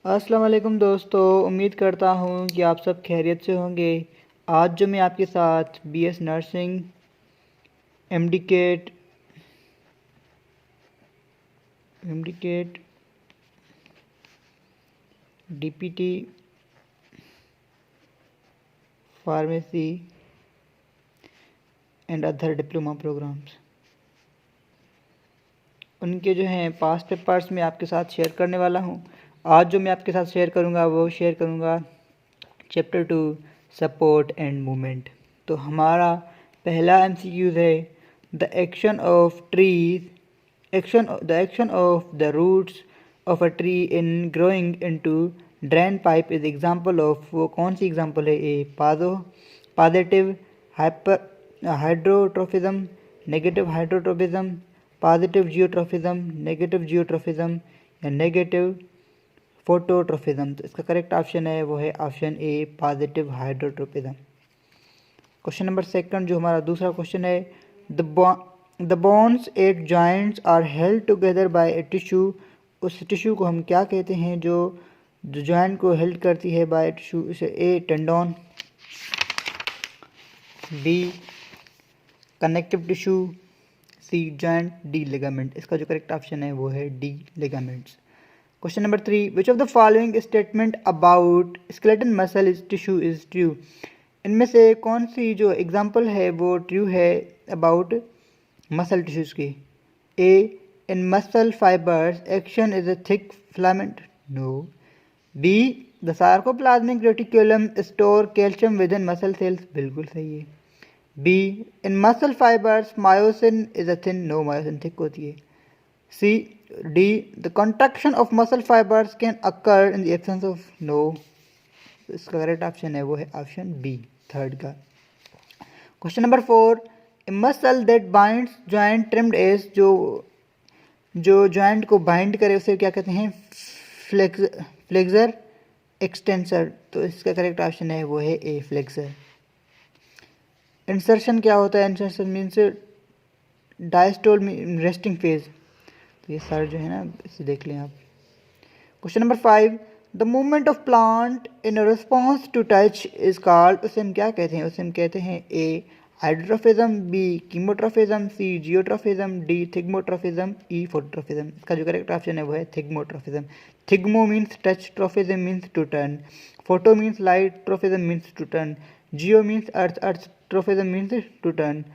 अस्सलाम वालेकुम दोस्तों, उम्मीद करता हूँ कि आप सब खैरियत से होंगे। आज जो मैं आपके साथ BS nursing, MDCAT, DPT, pharmacy and other diploma programmes, उनके जो हैं पास्ट पेपर्स मैं आपके साथ शेयर करने वाला हूँ। आज जो मैं आपके साथ शेयर करूँगा चैप्टर 2 सपोर्ट एंड मूवमेंट। तो हमारा पहला एमसीक्यूज है the action of trees the action of the roots of a tree in growing into drain pipe is example of. वो कौन सी एग्जांपल है? A positive hydrotropism, negative hydrotropism, positive geotropism, negative geotropism या negative फोटोट्रोफिज्म। तो इसका correct option है वो है option A positive hydrotropism. Question number second जो हमारा दूसरा क्वेश्चन है the bones at joints are held together by a tissue. उस टिश्यू को हम क्या कहते हैं जो जॉइंट को हेल्ड करती है बाय टिश्यू? इसे ए टेंडोन, बी कनेक्टिव टिश्यू, सी जॉइंट, डी लिगामेंट। इसका जो करेक्ट ऑप्शन है वो है D ligaments. Question number 3 which of the following statement about skeleton muscle is tissue is true. इनमें से कौन सी जो एग्जांपल है वो ट्रू है अबाउट मसल टिश्यूज की? A in muscle fibres actin is a thick filament, no. B the sarcoplasmic reticulum store calcium within muscle cells, बिल्कुल सही है। B in muscle fibres myosin is a thin, no, myosin thick होती है। C, D, the contraction of muscle fibers can occur in the absence of, no। इसका correct option है वो है option b, third का। Question number 4 a muscle that binds joint termed as, जो जॉइंट को बाइंड करे उसे क्या कहते हैं? Flexor extensor. तो इसका करेक्ट ऑप्शन है वो है ए फ्लेक्सर। इंसर्शन क्या होता है? Insertion means diastole resting phase. तो ये सारे जो है ना इसे देख लें आप। Question number 5 the movement of plant in response to touch is called. उसे हम क्या कहते हैं? उसे हम कहते हैं ए हाइड्रोट्रोफिज्म, बी कीमोट्रोफिज्म, सी जियोट्रोफिज्म, डी थिग्मोट्रोफिज्म, ई फोटोट्रोफिज्म। इसका जो करेक्ट ऑप्शन है वो है thigmotropism. Thigmo means touch, tropism means to turn, photo means light, tropism means to turn, geo means earth, earth tropism means to turn,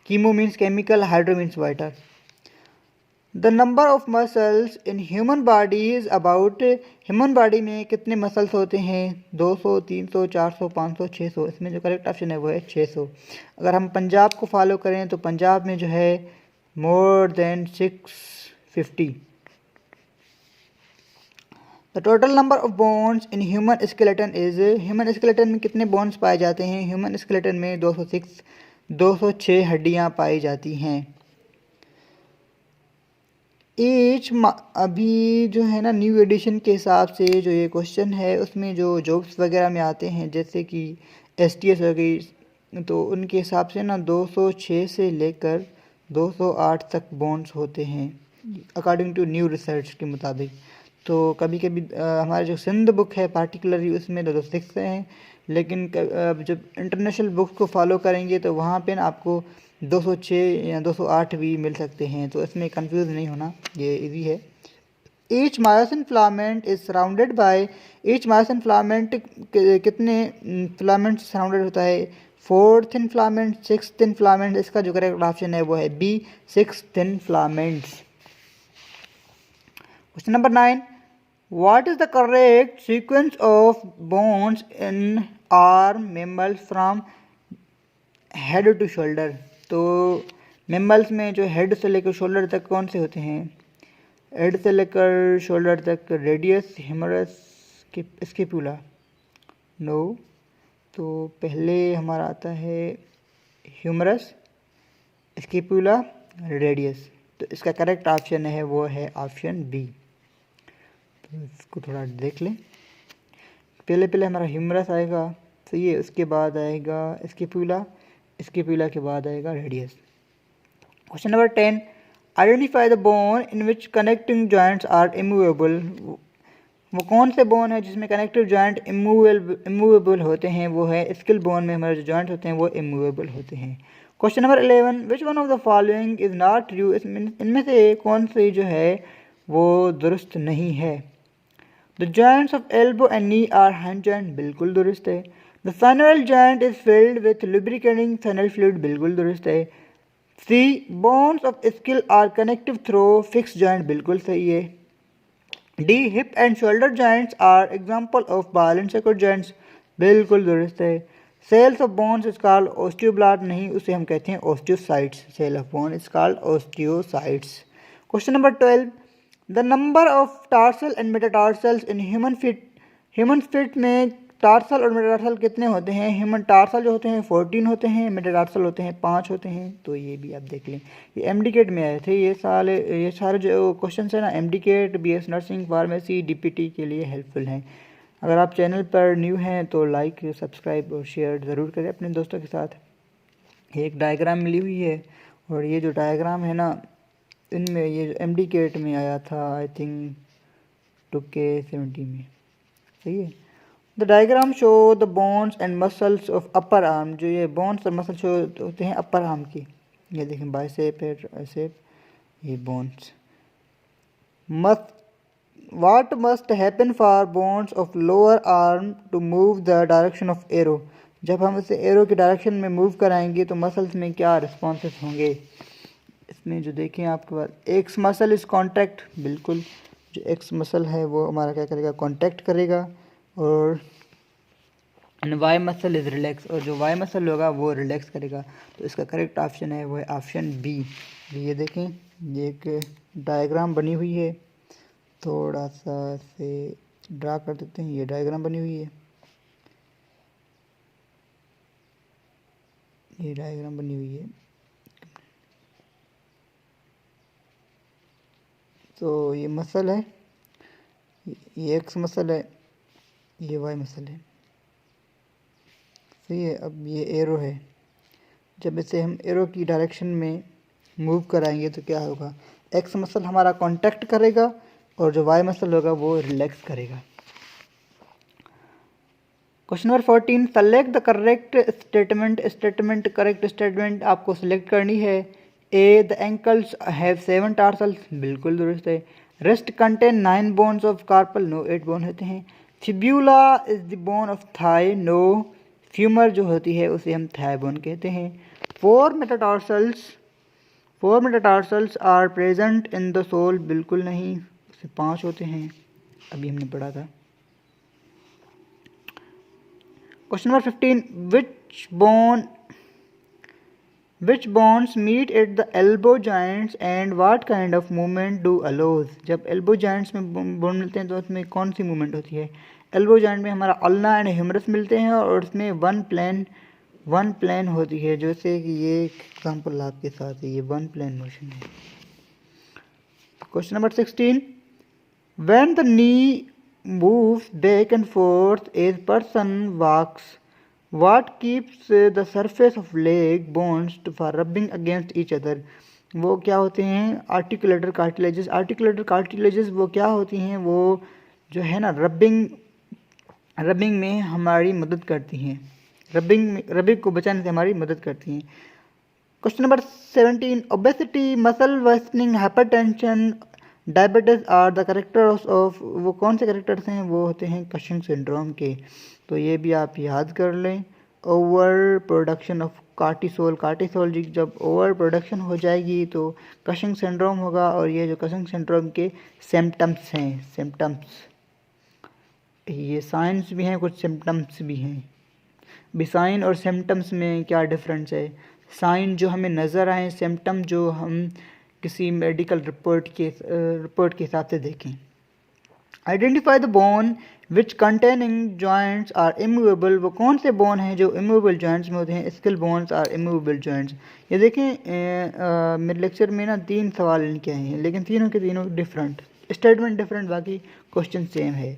chemo means chemical, hydro means water. The number of muscles in human body is about। Human body में कितने muscles होते हैं? 200, 300, 400, 500, 600। इसमें जो correct option है वो है 600। अगर हम पंजाब को फॉलो करें तो पंजाब में जो है more than 650। The total number of bones in human skeleton is. Human skeleton में कितने बोन्स पाए जाते हैं? ह्यूमन स्केलेटन में 206 हड्डियाँ पाई जाती हैं। अभी जो है ना न्यू एडिशन के हिसाब से जो ये क्वेश्चन है उसमें जो जॉब्स वगैरह में आते हैं जैसे कि STS हो गई, तो उनके हिसाब से ना 206 से लेकर 208 तक बोन्स होते हैं अकॉर्डिंग टू न्यू रिसर्च के मुताबिक। तो कभी कभी हमारे जो सिंध बुक है पार्टिकुलरली उसमें 206 हैं, लेकिन जब इंटरनेशनल बुक्स को फॉलो करेंगे तो वहाँ पे ना आपको 206 या 208 भी मिल सकते हैं। तो इसमें कंफ्यूज नहीं होना, ये इजी है। Each myosin filament is surrounded by. Each myosin filament कितने फिलामेंट सराउंडेड होता है? 4 थिन फिलामेंट, 6 थिन फिलामेंट। इसका जो करेक्ट ऑप्शन है वो है b 6 thin filaments. Question number 9 What is the correct sequence of bones in arm mammals from head to shoulder? तो mammals में जो हेड से लेकर शोल्डर तक कौन से होते हैं? हेड से लेकर शोल्डर तक रेडियस, ह्यूमरस, स्कैपुला, नो। तो पहले हमारा आता है ह्यूमरस, स्कैपुला, रेडियस। तो इसका करेक्ट ऑप्शन है वो है ऑप्शन बी। इसको थोड़ा देख लें। पहले हमारा ह्यूमरस आएगा, सही है, उसके बाद आएगा स्कैपुला, स्कैपुला के बाद आएगा radius. Question number 10 identify the bone in which connecting joints are immovable. वो कौन से बोन है जिसमें कनेक्टिव जॉइंट इमूवेबल होते हैं? वो है स्किल बोन में हमारे जो जॉइंट्स होते हैं वो इमूवेबल होते हैं। Question number 11, which one of the following is not true. इनमें से कौन सी जो है वो दुरुस्त नहीं है? The joints of elbow and knee are hinge joint, बिल्कुल दुरुस्त है। The synovial joint is filled with lubricating synovial fluid, बिल्कुल दुरुस्त है। C bones of skull are connective through fixed joint, बिल्कुल सही है। D hip and shoulder joints are example of ball and socket joints, बिल्कुल दुरुस्त है। Cells of bones is called osteoblast, नहीं उसे हम कहते हैं osteocytes. Cell of bone is called osteocytes. Question number 12, the number of tarsal and metatarsals in human feet. Human feet में tarsal और मेटाटार्सल कितने होते हैं? ह्यूमन टार्सल जो होते हैं 14 होते हैं, मेटाटार्सल होते हैं 5 होते हैं। तो ये भी आप देख लें, ये एमडीकेट में आए थे। ये सारे जो क्वेश्चन है ना MDCAT, BS nursing, pharmacy, DPT के लिए हेल्पफुल हैं। अगर आप चैनल पर न्यू हैं तो लाइक, सब्सक्राइब और शेयर ज़रूर करें अपने दोस्तों के साथ। एक डायग्राम मिली हुई है और ये जो डायग्राम है ना इनमें ये एमडीकेट में आया था, आई थिंक 2K70 में, सही है। The diagram show the bones and muscles of upper arm. जो ये बोन्स और मसल शो होते हैं अपर आर्म की, ये देखें बाइसेप है, ट्राइसेप, ये bones. What must happen for bones of lower arm to move the direction of arrow? जब हम इसे एरो की डायरेक्शन में मूव कराएंगे तो मसल्स में क्या रिस्पॉन्सेस होंगे? इसमें जो देखें आपके पास एक्स मसल इज कॉन्टैक्ट, बिल्कुल जो एक्स मसल है वो हमारा क्या करेगा? कॉन्टैक्ट करेगा। और वाई मसल इज रिलैक्स, और जो वाई मसल होगा वो रिलैक्स करेगा। तो इसका करेक्ट ऑप्शन है वो है ऑप्शन बी। ये देखें, ये एक डायग्राम बनी हुई है, थोड़ा सा से ड्रा कर देते हैं। ये डायग्राम बनी हुई है, ये डायग्राम बनी हुई है। तो ये मसल है, ये एक्स मसल है, ये वाई मसल है, सही है। अब ये एरो है, जब इसे हम एरो की डायरेक्शन में मूव कराएंगे तो क्या होगा? एक्स मसल हमारा कांटेक्ट करेगा और जो वाई मसल होगा वो रिलैक्स करेगा। Question number 14, select the correct statement. Correct statement आपको सिलेक्ट करनी है। A, the ankles have 7 tarsals, बिल्कुल दुरुस्त है। Wrist contain 9 bones of carpal, no 8 bone होते हैं। Fibula is the bone of thigh, no. Femur जो होती है उसे हम थाई बोन कहते हैं। 4 metatarsals are present in the sole, बिल्कुल नहीं, उसे 5 होते हैं, अभी हमने पढ़ा था। Question number 15, which bones meet at the elbow joints and what kind of movement do allows? जब एल्बो जॉइंट्स में बोन मिलते हैं तो उसमें कौन सी मूवमेंट होती है? एल्बो जॉइंट में हमारा अल्ना एंड ह्यूमरस मिलते हैं और उसमें वन प्लेन होती है। जैसे कि ये एग्जांपल आपके साथ है, ये वन प्लेन मोशन है। Question number 16, when the knee moves back and forth as person walks, what keeps the surface of leg bones for rubbing against each other? वो क्या होते हैं? Articulator cartilages. आर्टिकुलेटर कार्टिलेजेस वो क्या होती हैं? वो जो है ना रबिंग में हमारी मदद करती हैं, रबिंग को बचाने से हमारी मदद करती हैं। Question number 17, obesity, muscle wasting, hypertension, diabetes are the characters of. वो कौन से कैरेक्टर्स हैं? वो होते हैं कशिंग सिंड्रोम के। तो ये भी आप याद कर लें। ओवर प्रोडक्शन ऑफ कार्टिसोल जब ओवर प्रोडक्शन हो जाएगी तो कशिंग सिंड्रोम होगा। और ये जो कशिंग सिंड्रोम के सिम्टम्स हैं, ये साइंस भी हैं, कुछ सिम्टम्स भी हैं। भी साइन और सिम्टम्स में क्या डिफरेंस है? साइन जो हमें नज़र आए, सिम्टम जो हम किसी मेडिकल रिपोर्ट के हिसाब से देखें। Identify the bone which containing joints are immovable. वो कौन से बोन हैं जो इमूवेबल जॉइंट्स में होते हैं? Skull bones are immovable joints. ये देखें, मेरे लेक्चर में ना 3 सवाल इनके आए हैं, लेकिन तीनों के तीनों डिफरेंट, स्टेटमेंट डिफरेंट, बाकी क्वेश्चन सेम है।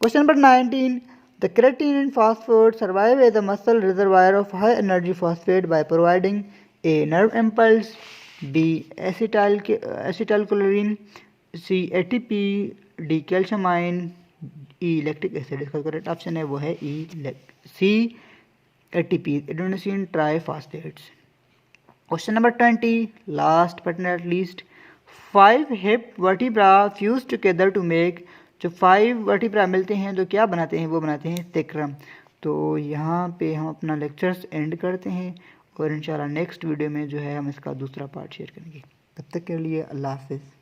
Question number 19, the creatine and phosphate survive as a muscle reservoir of high energy phosphate by providing a nerve impulse, B acetyl choline, C ATP, D calcium ion, E electric acid. इसका correct option है वो है ई C ATP, adenosine triphosphates. Question number 20, last but not least, 5 hip vertebra fuse together to make. जो 5 vertebra मिलते हैं तो क्या बनाते हैं, वो बनाते हैं सेक्रम। तो यहाँ पे हम अपना लेक्चर्स एंड करते हैं और इंशाल्लाह नेक्स्ट वीडियो में जो है हम इसका दूसरा पार्ट शेयर करेंगे। तब तक के लिए अल्लाह हाफिज़।